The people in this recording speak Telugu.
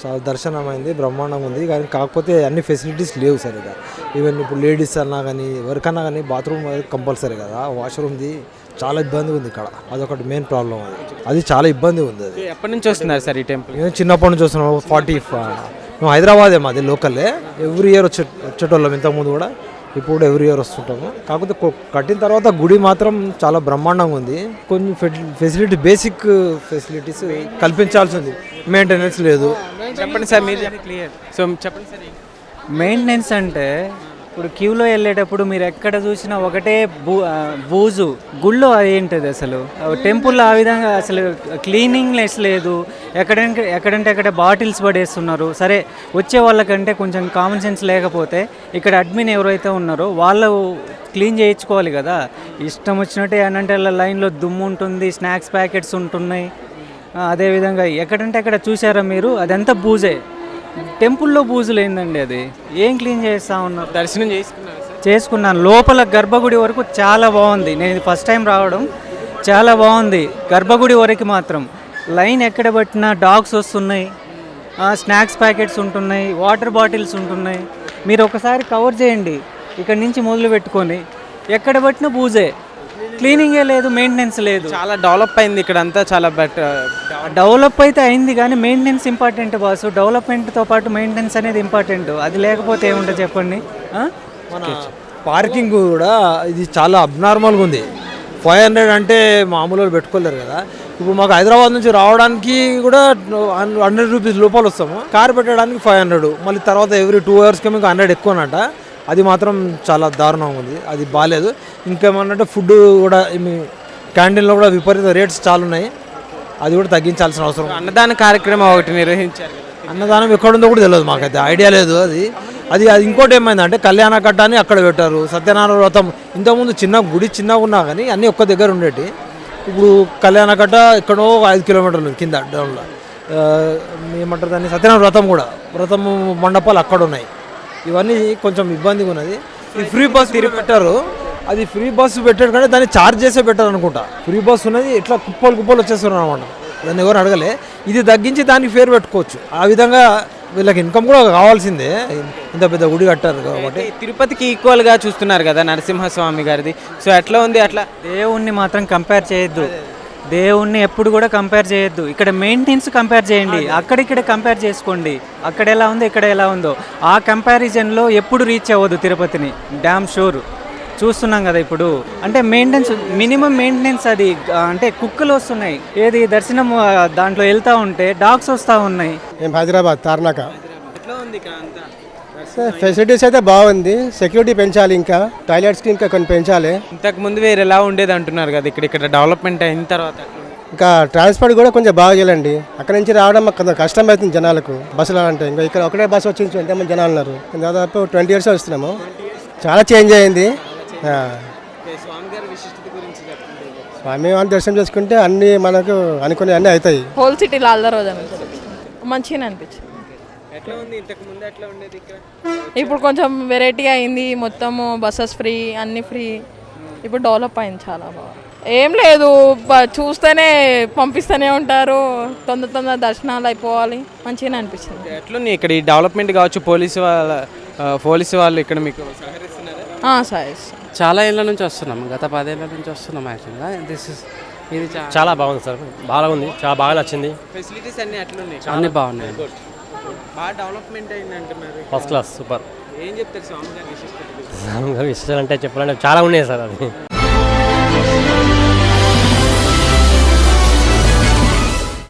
చాలా దర్శనం అయింది, బ్రహ్మాండంగా ఉంది. కానీ కాకపోతే అన్ని ఫెసిలిటీస్ లేవు సరిగా. ఈవెన్ ఇప్పుడు లేడీస్ అన్నా కానీ ఎవరికన్నా కానీ బాత్రూమ్ కంపల్సరీ కదా, వాష్రూమ్ది చాలా ఇబ్బంది ఉంది ఇక్కడ. అదొకటి మెయిన్ ప్రాబ్లం. అది చాలా ఇబ్బంది ఉంది. అది ఎప్పటి నుంచి వస్తున్నారు సార్ ఈ టెంపుల్? నేను చిన్నప్పటి నుంచి వస్తున్నాను. మేము హైదరాబాదే, మాది లోకల్లే. ఎవ్రీ ఇయర్ వచ్చేటోళ్ళం ఇంతకుముందు కూడా, ఇప్పుడు ఎవ్రీ ఇయర్ వస్తుంటాము. కాకపోతే కట్టిన తర్వాత గుడి మాత్రం చాలా బ్రహ్మాండంగా ఉంది. కొన్ని ఫెసిలిటీ, బేసిక్ ఫెసిలిటీస్ కల్పించాల్సి ఉంది. మెయింటెనెన్స్ లేదు. చెప్పండి సార్, మీరు క్లియర్. సో చెప్పండి సార్. మెయింటెనెన్స్ అంటే ఇప్పుడు క్యూలో వెళ్ళేటప్పుడు మీరు ఎక్కడ చూసినా ఒకటే బూజు. గుళ్ళో ఏంటిది అసలు? టెంపుల్లో ఆ విధంగా అసలు క్లీనింగ్నెస్ లేదు. ఎక్కడంటే అక్కడ బాటిల్స్ పడేస్తున్నారు. సరే, వచ్చే వాళ్ళకంటే కొంచెం కామన్ సెన్స్ లేకపోతే ఇక్కడ అడ్మిన్ ఎవరైతే ఉన్నారో వాళ్ళు క్లీన్ చేయించుకోవాలి కదా. ఇష్టం వచ్చినట్టే అంటే లైన్లో దుమ్ము ఉంటుంది, స్నాక్స్ ప్యాకెట్స్ ఉంటున్నాయి. అదేవిధంగా ఎక్కడంటే అక్కడ చూసారా మీరు, అదంతా బూజే. టెంపుల్లో బూజులు ఏందండి, అది ఏం క్లీన్ చేస్తూ ఉన్నారు? దర్శనం చేసుకున్నాను. లోపల గర్భగుడి వరకు చాలా బాగుంది. నేను ఫస్ట్ టైం రావడం, చాలా బాగుంది. గర్భగుడి వరకు మాత్రం లైన్ ఎక్కడ పట్టినా డాగ్స్ వస్తున్నాయి, స్నాక్స్ ప్యాకెట్స్ ఉంటున్నాయి, వాటర్ బాటిల్స్ ఉంటున్నాయి. మీరు ఒకసారి కవర్ చేయండి, ఇక్కడ నుంచి మొదలు పెట్టుకొని ఎక్కడ పట్టినా బూజే. క్లీనింగే లేదు, మెయింటెనెన్స్ లేదు. చాలా డెవలప్ అయింది ఇక్కడ అంతా, చాలా బెటర్. డెవలప్ అయితే అయింది కానీ మెయింటెనెన్స్ ఇంపార్టెంట్ బాసు. డెవలప్మెంట్తో పాటు మెయింటెనెన్స్ అనేది ఇంపార్టెంట్. అది లేకపోతే ఏముంటుంది చెప్పండి. మన పార్కింగ్ కూడా ఇది చాలా అబ్నార్మల్గా ఉంది. 500 అంటే మామూలు పెట్టుకోలేరు కదా. ఇప్పుడు మాకు హైదరాబాద్ నుంచి రావడానికి కూడా 100 రూపీస్ లోపల వస్తాము. కార్ పెట్టడానికి 500, మళ్ళీ తర్వాత ఎవ్రీ 2 అవర్స్కి మీకు 100 ఎక్కువనట. అది మాత్రం చాలా దారుణంగా ఉంది. అది బాగాలేదు. ఇంకేమన్నట్టు ఫుడ్ కూడా క్యాంటీన్లో కూడా విపరీత రేట్స్ చాలా ఉన్నాయి. అది కూడా తగ్గించాల్సిన అవసరం. అన్నదాన కార్యక్రమం ఒకటి నిర్వహించారు. అన్నదానం ఎక్కడుందో కూడా తెలియదు మాకైతే, ఐడియా లేదు. అది ఇంకోటి ఏమైందంటే కళ్యాణ కట్టాన్ని అక్కడ పెట్టారు. సత్యనారాయణ వ్రతం ఇంతకుముందు చిన్నగా ఉన్నా కానీ అన్నీ ఒక్క దగ్గర ఉండేటి. ఇప్పుడు కళ్యాణ కట్ట ఎక్కడో 5 కిలోమీటర్లు కింద డౌన్లో. ఏమంటారు దాన్ని, సత్యనారాయణ వ్రతం మండపాలు అక్కడ ఉన్నాయి. ఇవన్నీ కొంచెం ఇబ్బందిగా ఉన్నది. ఈ ఫ్రీ బస్ తిరిగి పెట్టారు. అది ఫ్రీ బస్సు పెట్టాడు కానీ దాన్ని ఛార్జ్ చేసే పెట్టారు అనుకుంటా. ఫ్రీ బస్ ఉన్నది ఇట్లా కుప్పలు వచ్చేస్తున్నారు అనమాట. దాన్ని ఎవరు అడగలే. ఇది తగ్గించి దానికి ఫేర్ పెట్టుకోవచ్చు. ఆ విధంగా వీళ్ళకి ఇన్కమ్ కూడా కావాల్సిందే, ఇంత పెద్ద గుడి కట్టారు కాబట్టి. తిరుపతికి ఈక్వల్గా చూస్తున్నారు కదా నరసింహస్వామి గారిది. సో ఎట్లా ఉంది? అట్లా దేవుణ్ణి మాత్రం కంపేర్ చేయొద్దు. దేవుణ్ణి ఎప్పుడు కూడా కంపేర్ చేయొద్దు. ఇక్కడ మెయింటెనెన్స్ కంపేర్ చేయండి, అక్కడిక్కడ కంపేర్ చేసుకోండి. అక్కడ ఎలా ఉందో ఇక్కడ ఎలా ఉందో ఆ కంపారిజన్లో ఎప్పుడు రీచ్ అవ్వదు తిరుపతిని, డ్యామ్ షూర్. చూస్తున్నాం కదా ఇప్పుడు. అంటే మెయింటెనెన్స్, మినిమం మెయింటెనెన్స్. అది అంటే కుక్కలు వస్తున్నాయి, ఏది దర్శనం దాంట్లో వెళ్తూ ఉంటే డాగ్స్ వస్తూ ఉన్నాయి. మేము హైదరాబాద్ తార్నాక. ఎట్లా ఉంది ఇక్కడ అంతా? ఫెసిలిటీస్ అయితే బాగుంది. సెక్యూరిటీ పెంచాలి, ఇంకా టాయిలెట్స్కి ఇంకా కొన్ని పెంచాలి. ఇంతకు ముందు వేరే ఎలా ఉండేది అంటున్నారు కదా, ఇక్కడ డెవలప్మెంట్ అయిన తర్వాత ఇంకా ట్రాన్స్పోర్ట్ కూడా కొంచెం బాగా చేయాలండి. అక్కడ నుంచి రావడం మాకు కొంచెం కష్టం అవుతుంది జనాలకు. బస్సులు అంటే ఇంకా ఇక్కడ ఒకటే బస్సు వచ్చి ఎంతమంది జనాలు ఉన్నారు. దాదాపు 20 years వస్తున్నాము. చాలా చేంజ్ అయింది. స్వామి వారిని దర్శనం చేసుకుంటే అన్ని మనకు అనుకునే అన్నీ అవుతాయి. హోల్ సిటీలో అల్లరోజు మంచిగానే అనిపించింది. ఎట్లా ఉంది? ఇంతకు ముందు ఎట్లా ఉండేది ఇక్కడ? ఇప్పుడు కొంచెం వెరైటీగా అయింది. మొత్తము బస్సెస్ ఫ్రీ, అన్ని ఫ్రీ. ఇప్పుడు డెవలప్ అయింది చాలా బాగా. ఏం లేదు, చూస్తేనే పంపిస్తూనే ఉంటారు. తొందర దర్శనాలు అయిపోవాలి. మంచిగానే అనిపించింది. ఎట్లుంది ఇక్కడ ఈ డెవలప్మెంట్ కావచ్చు? పోలీసు వాళ్ళు ఇక్కడ మీకు సహకరిస్తున్నారా? చాలా ఏళ్ళ నుంచి వస్తున్నాం, గత 10 ఏళ్ళ నుంచి వస్తున్నాం. యాక్చువల్గా ఇది చాలా బాగుంది సార్, బాగుంది, చాలా బాగా నచ్చింది. ఫెసిలిటీస్ అన్ని ఎట్లున్నాయి? అన్ని బాగున్నాయి, బాగా డెవలప్మెంట్ అయింది అంటున్నారు. First class, super. ఏం చెప్తారు స్వామి గారి విశిష్టత? స్వామి గారి విశేషాలు అంటే చెప్పాలంటే చాలా ఉన్నాయి సార్. అది